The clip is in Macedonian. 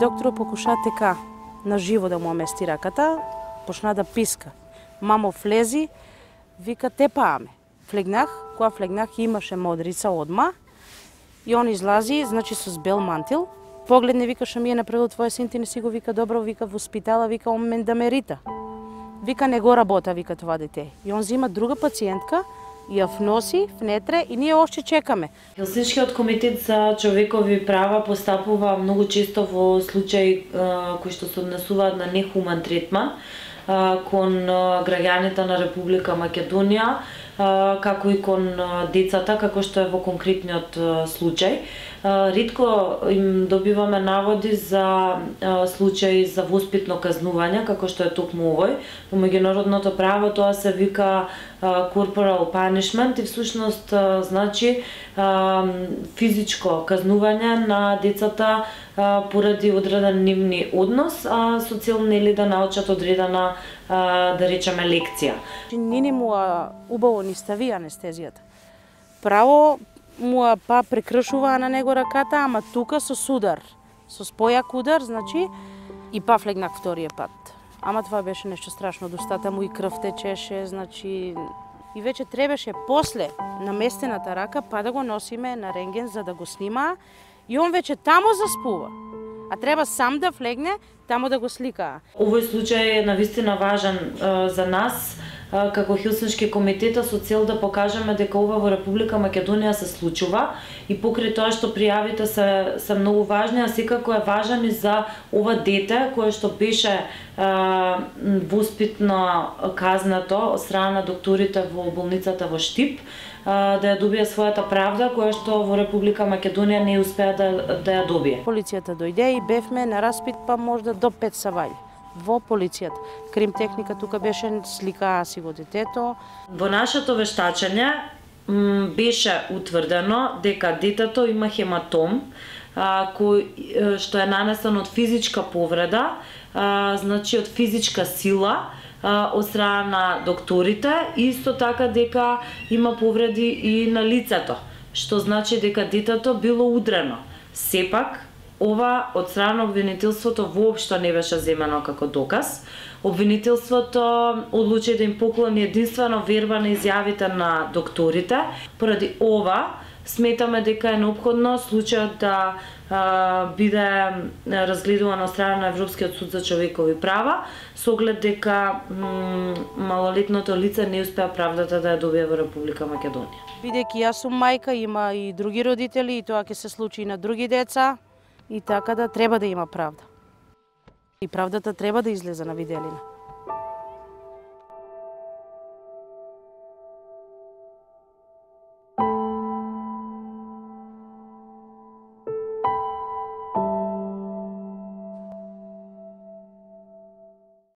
докторот покуша така на живо да му амести раката, почна да писка. Мамо влези, вика тепааме. Флегнах, кога флегнах имаше модрица одма и он излази, значи со бел мантил. Погледне, вика, што ми е направил твој син, ти не си го, вика, добро, вика, во спитала, вика, он мен да ме рита. Вика, не го работа, вика, това дете. И он зима друга пациентка, ја вноси внетре и ние още чекаме. Хелсиншкиот комитет за човекови права постапува многу често во случаи кои што се однесуваат на нехуман третман кон граѓаните на Република Македонија, како и кон децата, како што е во конкретниот случај. Ретко им добиваме наводи за случаи за воспитно казнување, како што е токму овој. Во меѓународното право тоа се вика corporal punishment и всушност значи физичко казнување на децата поради одреден нивни однос, со цел нели да научат одредена, да речеме, лекција. Нини му убаво ни стави анестезијата. Право му па прекршува на него раката, ама тука со судар, со спојак удар, значи, и па флегнак вториот пат. Ама това беше нешто страшно, од устата му и крв течеше, значи, и веќе требаше после наместената рака па да го носиме на рентген за да го снима, и он веќе тамо заспува. А треба сам да флегне, тамо да го слика. Овој случај е навистина важен за нас, како Хелсиншки комитет, со цел да покажеме дека ова во Република Македонија се случува и покрај тоа што пријавите се многу важни, а секако е важен и за ова дете кое што беше воспитно казнато од страна на докторите во болницата во Штип, да ја добие својата правда, која што во Република Македонија не успеа да ја добие. Полицијата дојде и бевме на распит па можда до 5 савајли во полицијата. Крим техника тука беше, сликаа си го детето. Во нашето вештачење беше утврдено дека детето има хематом, кој што е нанесен од физичка повреда, значи од физичка сила, од страна на докторите, исто така дека има повреди и на лицето, што значи дека детето било удрено. Сепак, ова од страна на обвинителството воопшто не беше земено како доказ. Обвинителството одлучи да им поклони единствено верба на изјавите на докторите. Поради ова, сметаме дека е неопходно случајот да биде разгледуван од страна на Европскиот суд за човекови права, со оглед дека малолетното лице не успеа правдата да ја добие во Република Македонија. Бидејќи јас сум мајка, има и други родители и тоа ќе се случи и на други деца, и така да треба да има правда. И правдата треба да излезе на виделина.